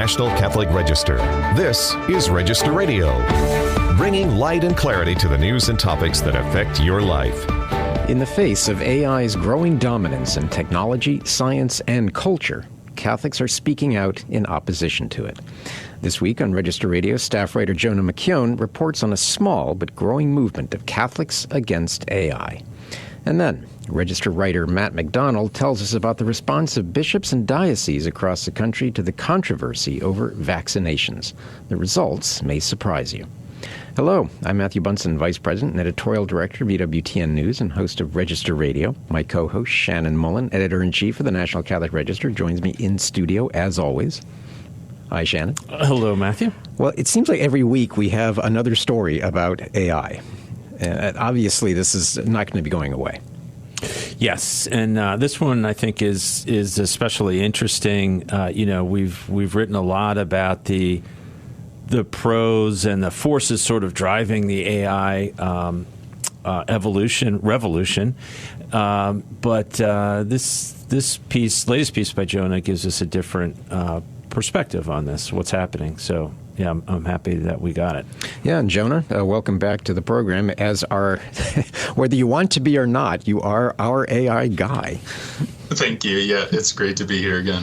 National Catholic Register. This is Register Radio, bringing light and clarity to the news and topics that affect your life. In the face of AI's growing dominance in technology, science, and culture, Catholics are speaking out in opposition to it. This week on Register Radio, staff writer Jonah McKeown reports on a small but growing movement of Catholics against AI. And then, Register writer Matt McDonald tells us about the response of bishops and dioceses across the country to the controversy over vaccinations. The results may surprise you. Hello, I'm Matthew Bunson, Vice President and Editorial Director of EWTN News and host of Register Radio. My co-host, Shannon Mullen, Editor-in-Chief of the National Catholic Register, joins me in studio, as always. Hi, Shannon. Hello, Matthew. Well, it seems like every week we have another story about AI. Obviously, this is not going to be going away. Yes, and this one I think is especially interesting. We've written a lot about the pros and the forces sort of driving the AI revolution. But this latest piece by Jonah gives us a different perspective on this, what's happening. So. Yeah, I'm happy that we got it. Yeah, and Jonah, welcome back to the program. As our, whether you want to be or not, you are our AI guy. Thank you. Yeah, it's great to be here again.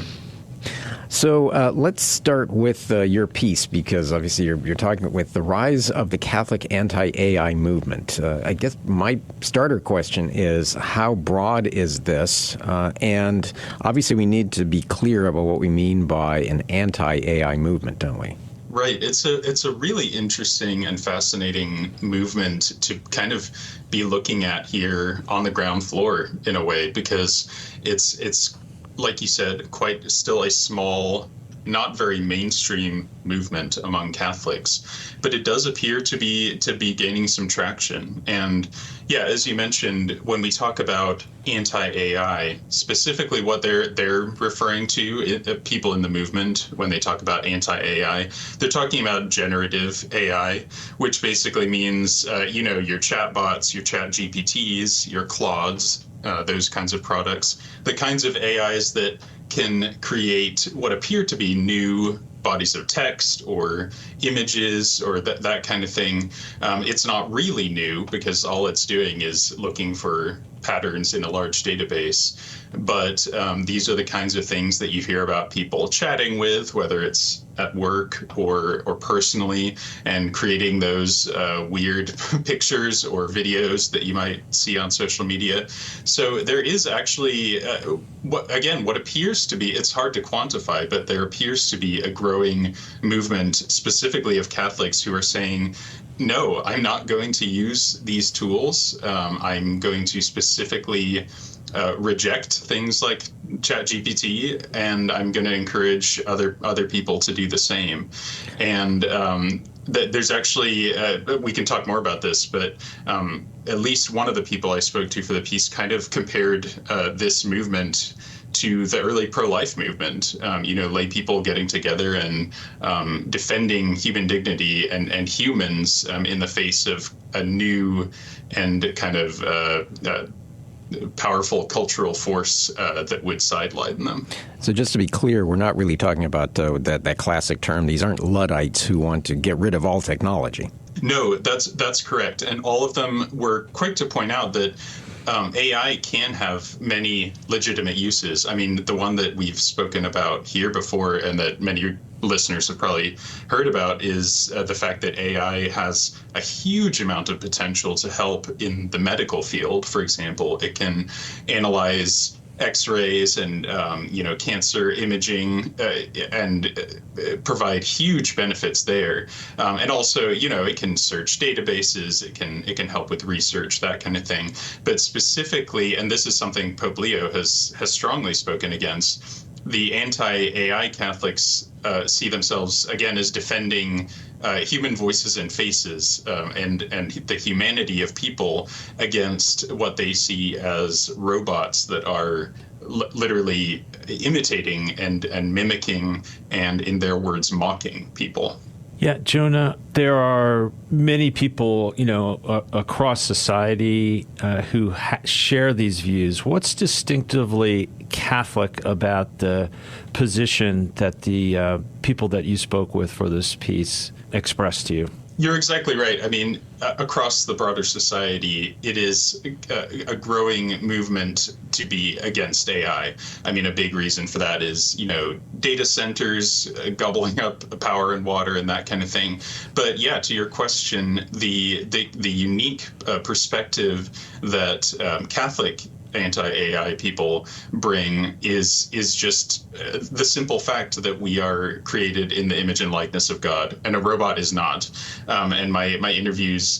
So let's start with your piece, because obviously you're talking with the rise of the Catholic anti-AI movement. I guess my starter question is, how broad is this? And obviously we need to be clear about what we mean by an anti-AI movement, don't we? Right. It's a really interesting and fascinating movement to kind of be looking at here on the ground floor in a way, because it's like you said, quite still a small, not very mainstream movement among Catholics, but it does appear to be gaining some traction. And yeah, as you mentioned, when we talk about anti-AI, specifically what they're referring to, people in the movement, when they talk about anti-AI, they're talking about generative AI, which basically means, your chatbots, your chat GPTs, your Claudes, those kinds of products, the kinds of AIs that can create what appear to be new bodies of text or images or that kind of thing. It's not really new, because all it's doing is looking for patterns in a large database. But these are the kinds of things that you hear about people chatting with, whether it's at work or personally, and creating those weird pictures or videos that you might see on social media. So there is actually, what appears to be, it's hard to quantify, but there appears to be a growing movement, specifically of Catholics, who are saying, no, I'm not going to use these tools. I'm going to specifically reject things like ChatGPT, and I'm going to encourage other people to do the same. And there's actually, we can talk more about this, but at least one of the people I spoke to for the piece kind of compared this movement to the early pro-life movement, lay people getting together and defending human dignity and humans in the face of a new and kind of powerful cultural force that would sideline them. So just to be clear, we're not really talking about that classic term. These aren't Luddites who want to get rid of all technology. No, that's correct. And all of them were quick to point out that AI can have many legitimate uses. I mean, the one that we've spoken about here before and that many listeners have probably heard about is the fact that AI has a huge amount of potential to help in the medical field. For example, it can analyze X-rays and cancer imaging and provide huge benefits there. And also, it can search databases, it can help with research, that kind of thing. But specifically, and this is something Pope Leo has strongly spoken against, the anti-AI Catholics see themselves again as defending human voices and faces and the humanity of people against what they see as robots that are literally imitating and mimicking and, in their words, mocking people. Yeah, Jonah, there are many people, across society who share these views. What's distinctively Catholic about the position that the people that you spoke with for this piece expressed to you? You're exactly right. I mean, across the broader society, it is a growing movement to be against AI. I mean, a big reason for that is, data centers gobbling up power and water and that kind of thing. But yeah, to your question, the unique perspective that Catholic anti-AI people bring is just the simple fact that we are created in the image and likeness of God, and a robot is not. And my interviewees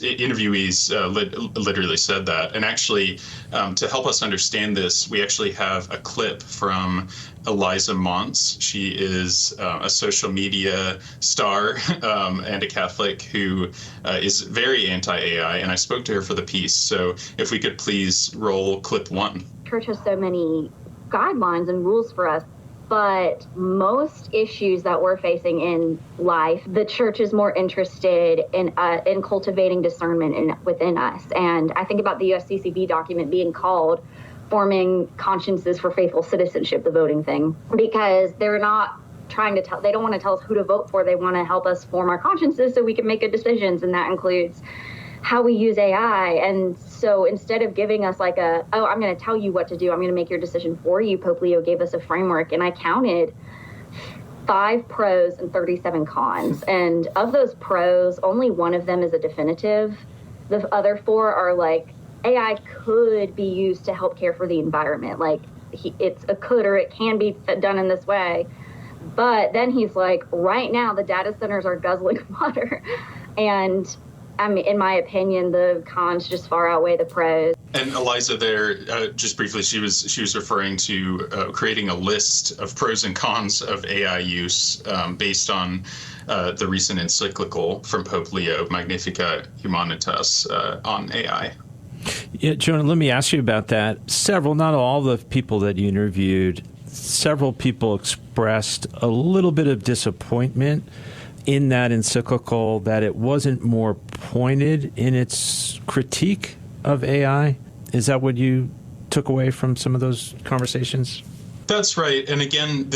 literally said that. And actually, to help us understand this, we actually have a clip from Eliza Monts. She is a social media star and a Catholic who is very anti-AI, and I spoke to her for the piece. So if we could please roll clip 1. Church has so many guidelines and rules for us, but most issues that we're facing in life, the church is more interested in cultivating discernment within us. And I think about the USCCB document being called Forming Consciences for Faithful Citizenship, the voting thing, because they're not trying to they don't want to tell us who to vote for. They want to help us form our consciences so we can make good decisions. And that includes how we use AI. And so instead of giving us I'm going to tell you what to do, I'm going to make your decision for you, Pope Leo gave us a framework, and I counted 5 pros and 37 cons. And of those pros, only one of them is a definitive. The other 4 are AI could be used to help care for the environment. It's a could, or it can be done in this way. But then he's like, right now the data centers are guzzling water. And I mean, in my opinion, the cons just far outweigh the pros. And Eliza, there, just briefly, she was referring to creating a list of pros and cons of AI use based on the recent encyclical from Pope Leo, Magnificat Humanitas, on AI. Yeah, Jonah, let me ask you about that. Not all the people that you interviewed, several people expressed a little bit of disappointment in that encyclical that it wasn't more pointed in its critique of AI. Is that what you took away from some of those conversations? That's right. And again,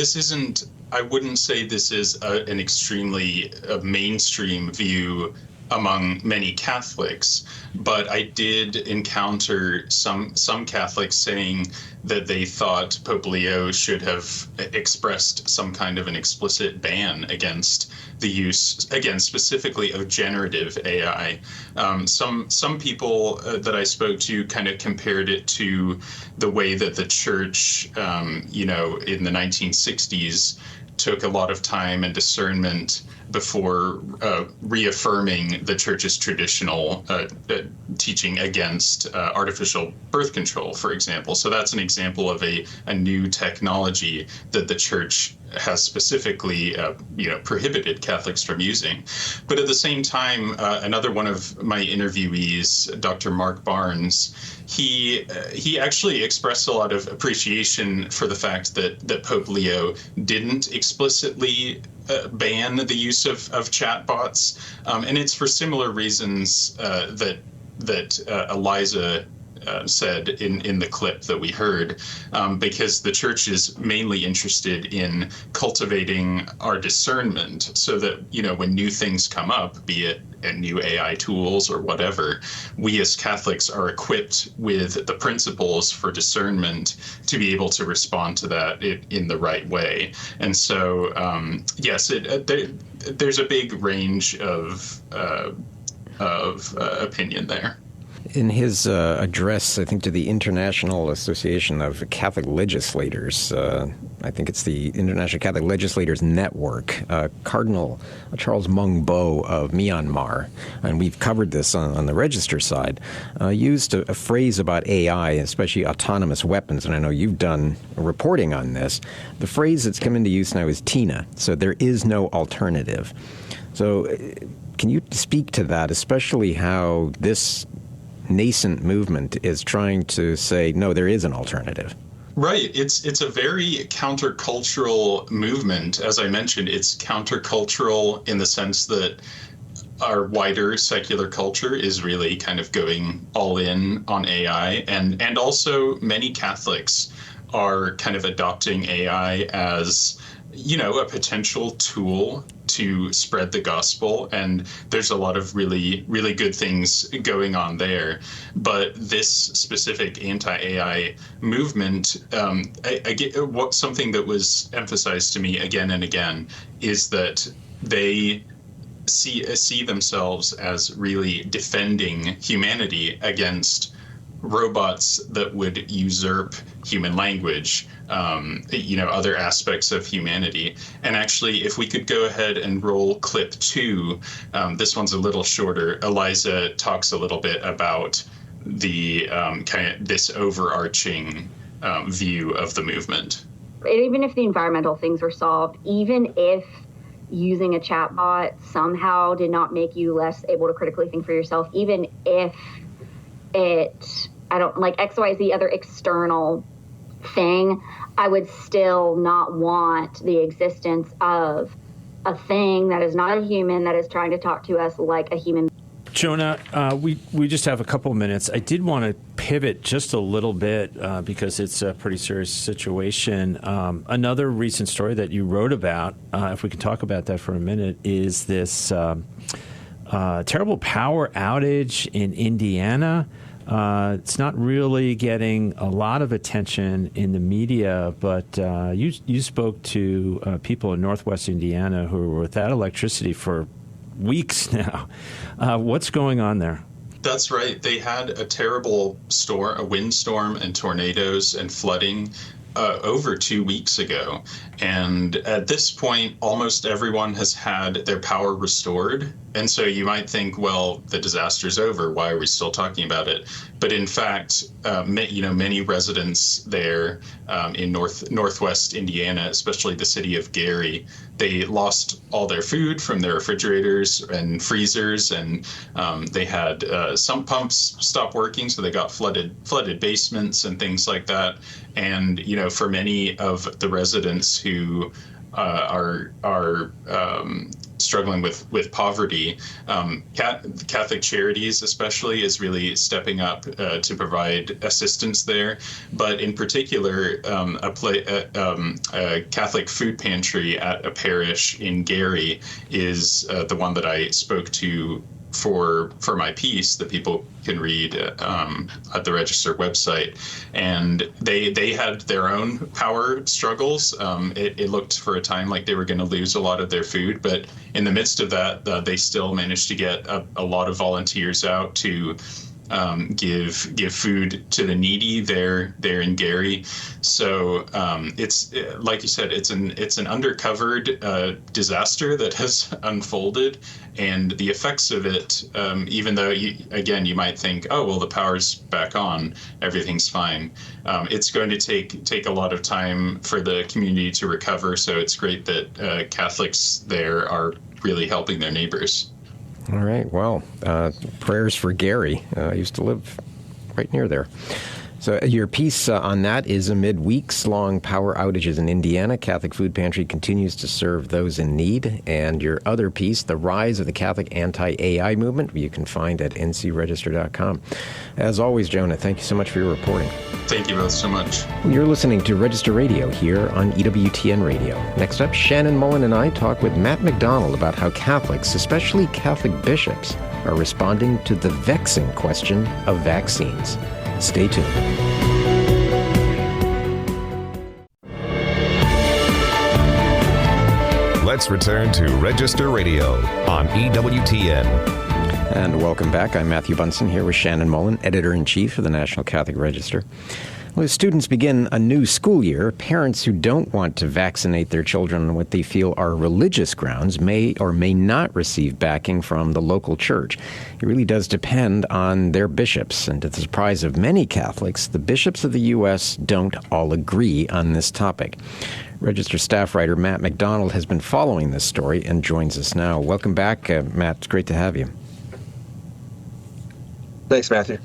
I wouldn't say this is an extremely mainstream view among many Catholics, but I did encounter some Catholics saying that they thought Pope Leo should have expressed some kind of an explicit ban against the use, again, specifically of generative AI. Some people that I spoke to kind of compared it to the way that the church, in the 1960s, took a lot of time and discernment before reaffirming the church's traditional teaching against artificial birth control, for example. So that's an example of a new technology that the church has specifically prohibited Catholics from using. But at the same time, another one of my interviewees, Dr. Mark Barnes, he actually expressed a lot of appreciation for the fact that Pope Leo didn't explicitly ban the use of chatbots, and it's for similar reasons that Eliza said in the clip that we heard, because the church is mainly interested in cultivating our discernment so that, when new things come up, be it new AI tools or whatever, we as Catholics are equipped with the principles for discernment to be able to respond to that in the right way. And so, yes, there's a big range of opinion there. In his address, I think, to the International Association of Catholic Legislators, I think it's the International Catholic Legislators Network, Cardinal Charles Mung Bo of Myanmar, and we've covered this on the Register side, used a phrase about AI, especially autonomous weapons, and I know you've done reporting on this. The phrase that's come into use now is TINA, so there is no alternative. So can you speak to that, especially how this nascent movement is trying to say, no, there is an alternative? Right. It's a very countercultural movement. As I mentioned, it's countercultural in the sense that our wider secular culture is really kind of going all in on AI, and also many Catholics are kind of adopting AI as, a potential tool to spread the gospel, and there's a lot of really, really good things going on there. But this specific anti-AI movement, I get something that was emphasized to me again and again is that they see themselves as really defending humanity against robots that would usurp human language, other aspects of humanity. And actually, if we could go ahead and roll clip 2, this one's a little shorter. Eliza talks a little bit about the kind of this overarching view of the movement. Even if the environmental things were solved, even if using a chatbot somehow did not make you less able to critically think for yourself, even if I don't like XYZ other external thing, I would still not want the existence of a thing that is not a human that is trying to talk to us like a human. Jonah, we just have a couple of minutes. I did want to pivot just a little bit because it's a pretty serious situation. Another recent story that you wrote about, if we can talk about that for a minute, is this terrible power outage in Indiana. It's not really getting a lot of attention in the media, but you spoke to people in Northwest Indiana who were without electricity for weeks now. What's going on there? That's right. They had a terrible storm, a windstorm and tornadoes and flooding over 2 weeks ago. And at this point, almost everyone has had their power restored. And so you might think, well, the disaster's over. Why are we still talking about it? But in fact, many residents there in northwest Indiana, especially the city of Gary, they lost all their food from their refrigerators and freezers, and they had sump pumps stop working, so they got flooded basements and things like that. And for many of the residents who are struggling with poverty, Catholic Charities especially is really stepping up to provide assistance there. But in particular, a Catholic food pantry at a parish in Gary is the one that I spoke to for my piece that people can read at the Register website. And they had their own power struggles. It looked for a time like they were going to lose a lot of their food, but in the midst of that, they still managed to get a lot of volunteers out to give food to the needy there in Gary. So it's like you said, it's an undercovered disaster that has unfolded, and the effects of it, even though you might think, oh well, the power's back on, everything's fine. It's going to take a lot of time for the community to recover. So it's great that Catholics there are really helping their neighbors. All right. Well, prayers for Gary. I used to live right near there. So your piece on that is amid weeks-long power outages in Indiana, Catholic Food Pantry continues to serve those in need. And your other piece, The Rise of the Catholic Anti-AI Movement, you can find at ncregister.com. As always, Jonah, thank you so much for your reporting. Thank you both so much. You're listening to Register Radio here on EWTN Radio. Next up, Shannon Mullen and I talk with Matt McDonald about how Catholics, especially Catholic bishops, are responding to the vexing question of vaccines. Stay tuned. Let's return to Register Radio on EWTN. And welcome back. I'm Matthew Bunson here with Shannon Mullen, Editor-in-Chief of the National Catholic Register. Well, as students begin a new school year, parents who don't want to vaccinate their children on what they feel are religious grounds may or may not receive backing from the local church. It really does depend on their bishops. And to the surprise of many Catholics, the bishops of the U.S. don't all agree on this topic. Register staff writer Matt McDonald has been following this story and joins us now. Welcome back, Matt. It's great to have you. Thanks, Matthew.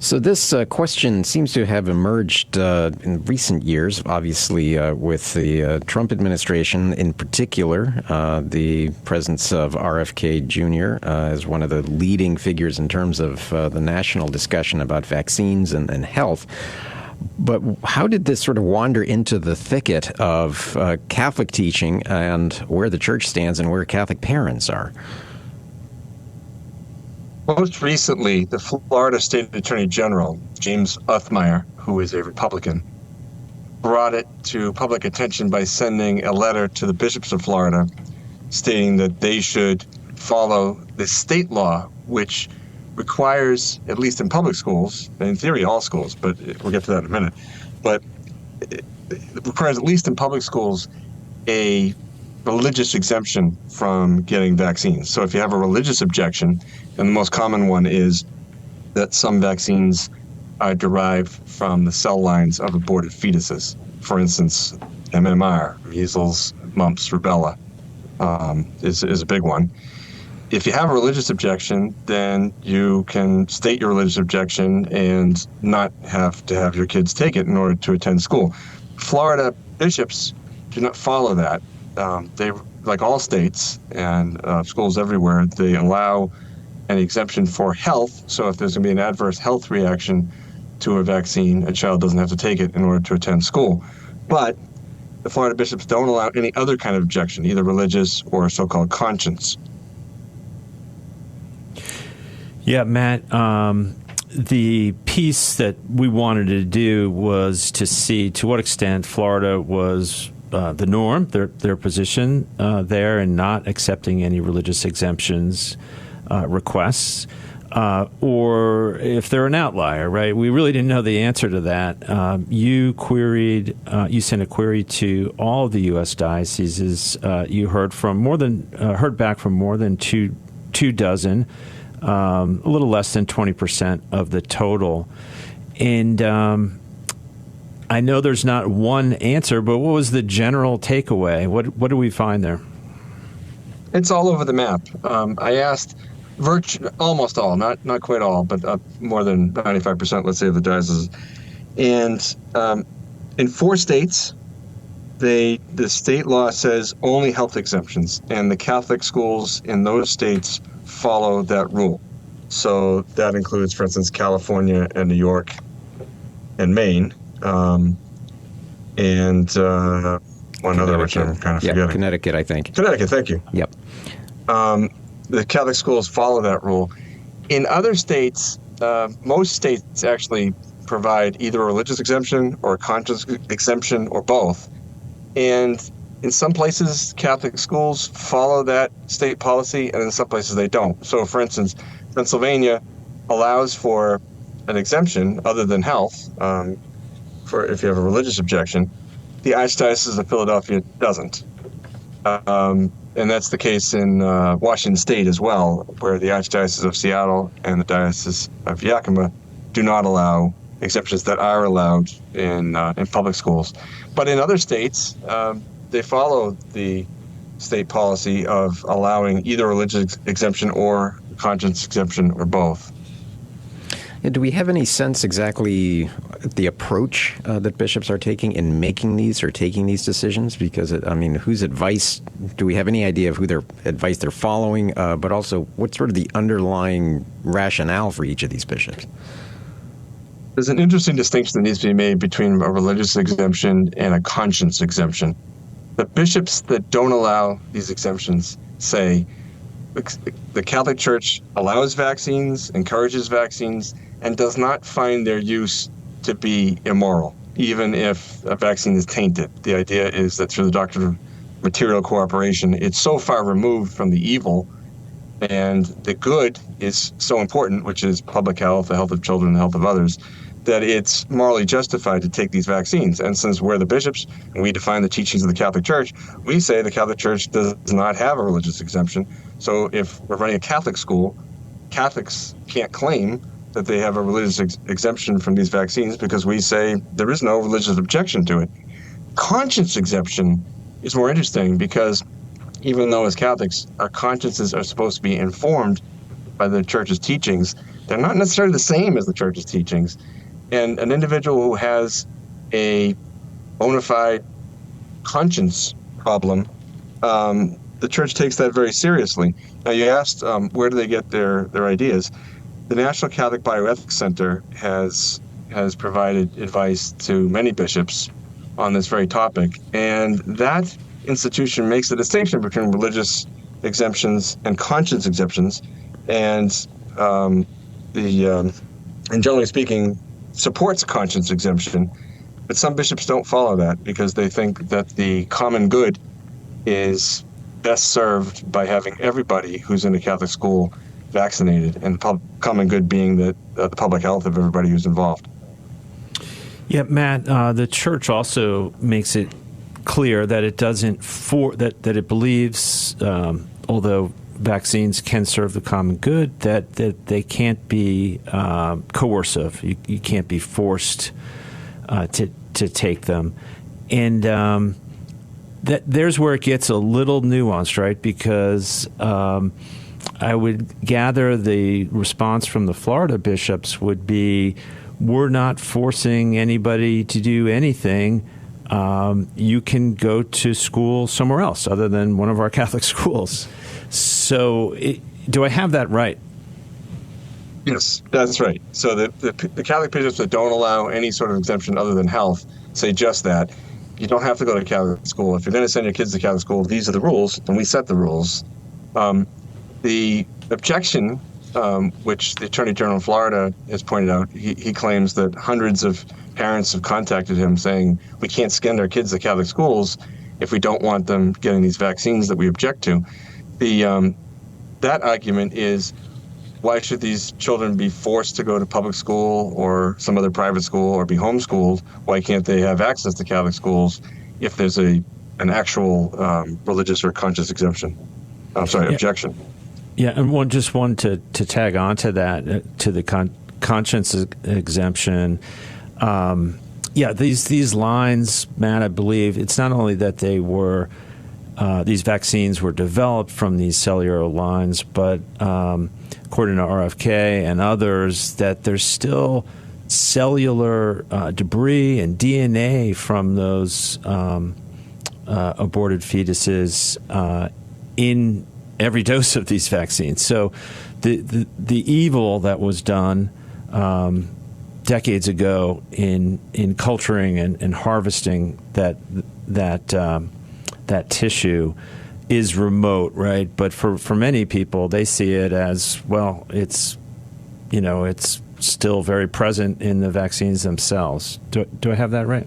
So this question seems to have emerged in recent years, obviously with the Trump administration in particular, the presence of RFK Jr. As one of the leading figures in terms of the national discussion about vaccines and health. But how did this sort of wander into the thicket of Catholic teaching and where the church stands and where Catholic parents are? Most recently, the Florida State Attorney General, James Othmeyer, who is a Republican, brought it to public attention by sending a letter to the bishops of Florida stating that they should follow the state law, which requires, at least in public schools, and in theory all schools, but we'll get to that in a minute, but it requires, at least in public schools, a religious exemption from getting vaccines. So if you have a religious objection, and the most common one is that some vaccines are derived from the cell lines of aborted fetuses. For instance, MMR, measles, mumps, rubella is a big one. If you have a religious objection, then you can state your religious objection and not have to have your kids take it in order to attend school. Florida bishops do not follow that. They, like all states and schools everywhere, they allow an exemption for health. So if there's going to be an adverse health reaction to a vaccine, a child doesn't have to take it in order to attend school. But the Florida bishops don't allow any other kind of objection, either religious or so-called conscience. Yeah, Matt, the piece that we wanted to do was to see to what extent Florida was the norm, their position there, and not accepting any religious exemptions requests, or if they're an outlier, right? We really didn't know the answer to that. You sent a query to all of the U.S. dioceses. You heard back from more than two dozen. A little less than 20% of the total. And I know there's not one answer, but what was the general takeaway? What do we find there? It's all over the map. I asked almost all, not quite all, but more than 95%, let's say, of the dioceses. And in 4 states, the state law says only health exemptions, and the Catholic schools in those states follow that rule. So that includes, for instance, California and New York and Maine, and one other, which I'm kind of forgetting. Connecticut, I think. Connecticut, thank you. Yep. The Catholic schools follow that rule. In other states, most states actually provide either a religious exemption or a conscience exemption or both. And in some places, Catholic schools follow that state policy, and in some places they don't. So, for instance, Pennsylvania allows for an exemption other than health for if you have a religious objection. The Archdiocese of Philadelphia doesn't. And that's the case in Washington State as well, where the Archdiocese of Seattle and the Diocese of Yakima do not allow exemptions that are allowed in public schools. But in other states, they follow the state policy of allowing either religious exemption or conscience exemption or both. And do we have any sense exactly the approach that bishops are taking in making these or taking these decisions? Because, whose advice, do we have any idea of who their advice they're following, but also what's sort of the underlying rationale for each of these bishops? There's an interesting distinction that needs to be made between a religious exemption and a conscience exemption. The bishops that don't allow these exemptions say the Catholic Church allows vaccines, encourages vaccines, and does not find their use to be immoral, even if a vaccine is tainted. The idea is that through the doctrine of material cooperation, it's so far removed from the evil, and the good is so important, which is public health, the health of children, the health of others, that it's morally justified to take these vaccines. And since we're the bishops and we define the teachings of the Catholic Church, we say the Catholic Church does not have a religious exemption. So if we're running a Catholic school, Catholics can't claim that they have a religious exemption from these vaccines because we say there is no religious objection to it. Conscience exemption is more interesting because even though as Catholics, our consciences are supposed to be informed by the Church's teachings, they're not necessarily the same as the church's teachings. And an individual who has a bona fide conscience problem, the church takes that very seriously. Now, you asked where do they get their ideas. The National Catholic Bioethics Center has provided advice to many bishops on this very topic, and that institution makes a distinction between religious exemptions and conscience exemptions, and generally speaking, supports conscience exemption. But some bishops don't follow that because they think that the common good is best served by having everybody who's in a Catholic school vaccinated, and the common good being the public health of everybody who's involved. Yeah, Matt, the church also makes it clear that it doesn't that it believes, although vaccines can serve the common good, that they can't be coercive. You can't be forced to take them, and that there's where it gets a little nuanced, right? Because I would gather the response from the Florida bishops would be, we're not forcing anybody to do anything. You can go to school somewhere else other than one of our Catholic schools. So do I have that right? Yes, that's right. So the Catholic bishops that don't allow any sort of exemption other than health say just that. You don't have to go to Catholic school. If you're going to send your kids to Catholic school, these are the rules, and we set the rules. The objection, which the Attorney General of Florida has pointed out, he claims that hundreds of parents have contacted him saying, we can't send our kids to Catholic schools if we don't want them getting these vaccines that we object to. That argument is, why should these children be forced to go to public school or some other private school or be homeschooled? Why can't they have access to Catholic schools if there's an actual religious or conscious exemption? Objection. Yeah, and one to tag on to that, to the conscience exemption. These lines, Matt, I believe it's not only that they were these vaccines were developed from these cellular lines, but according to RFK and others, that there's still cellular debris and DNA from those aborted fetuses in every dose of these vaccines. So the evil that was done decades ago in culturing and harvesting that tissue is remote, right? But for many people, they see it as, well, it's still very present in the vaccines themselves. Do I have that right?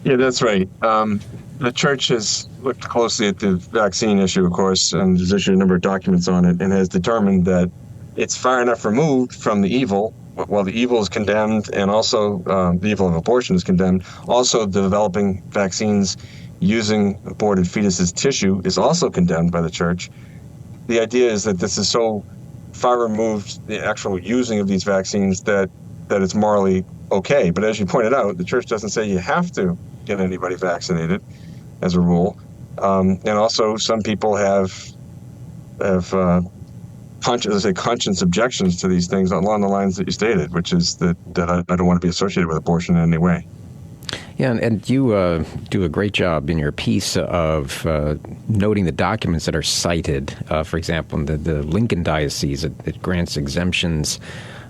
Yeah, that's right. The church has looked closely at the vaccine issue, of course, and has issued a number of documents on it, and has determined that it's far enough removed from the evil. While the evil is condemned, and also the evil of abortion is condemned, also developing vaccines using aborted fetuses' tissue is also condemned by the church. The idea is that this is so far removed, the actual using of these vaccines, that it's morally okay. But as you pointed out, the church doesn't say you have to get anybody vaccinated as a rule. And also some people have conscience objections to these things along the lines that you stated, which is that I don't want to be associated with abortion in any way. Yeah, and you do a great job in your piece of noting the documents that are cited. For example, in the Lincoln Diocese, it grants exemptions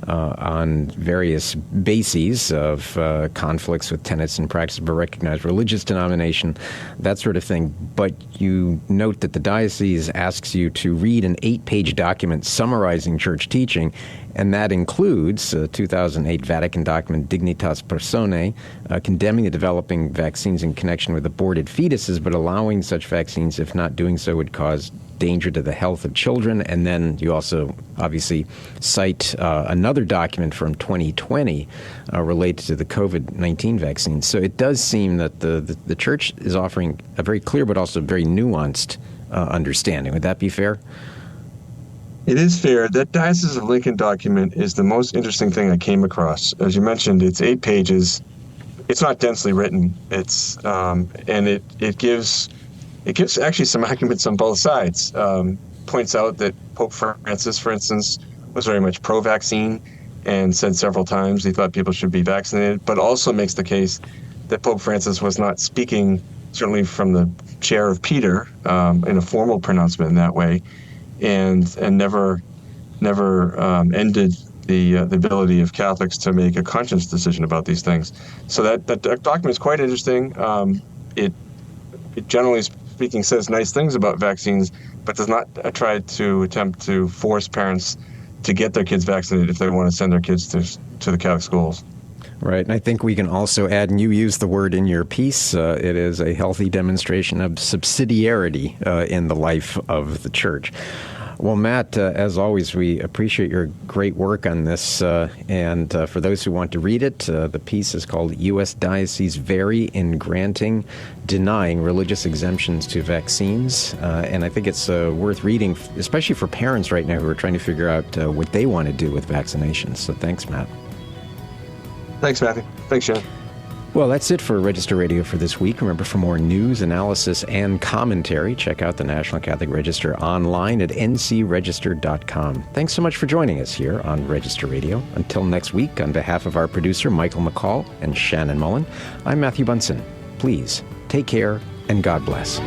on various bases of conflicts with tenets and practice of a recognized religious denomination, that sort of thing. But you note that the diocese asks you to read an 8-page document summarizing church teaching, and that includes a 2008 Vatican document, Dignitas Personae, condemning the developing vaccines in connection with aborted fetuses, but allowing such vaccines, if not doing so, would cause danger to the health of children. And then you also obviously cite another document from 2020 related to the COVID-19 vaccine. So it does seem that the church is offering a very clear but also very nuanced understanding. Would that be fair? It is fair. That Diocese of Lincoln document is the most interesting thing I came across. As you mentioned, it's 8 pages. It's not densely written. It's and it gives actually some arguments on both sides. Points out that Pope Francis, for instance, was very much pro-vaccine and said several times he thought people should be vaccinated, but also makes the case that Pope Francis was not speaking, certainly from the chair of Peter, in a formal pronouncement in that way, and never ended the ability of Catholics to make a conscious decision about these things. So that document is quite interesting. It generally speaking says nice things about vaccines, but does not try to attempt to force parents to get their kids vaccinated if they want to send their kids to the Catholic schools. Right, and I think we can also add, and you used the word in your piece, it is a healthy demonstration of subsidiarity in the life of the Church. Well, Matt, as always, we appreciate your great work on this. And for those who want to read it, the piece is called U.S. Dioceses Vary in Denying Religious Exemptions to Vaccines. And I think it's worth reading, especially for parents right now who are trying to figure out what they want to do with vaccinations. So thanks, Matt. Thanks, Matthew. Thanks, Jen. Well, that's it for Register Radio for this week. Remember, for more news, analysis, and commentary, check out the National Catholic Register online at ncregister.com. Thanks so much for joining us here on Register Radio. Until next week, on behalf of our producer, Michael McCall, and Shannon Mullen, I'm Matthew Bunson. Please, take care, and God bless.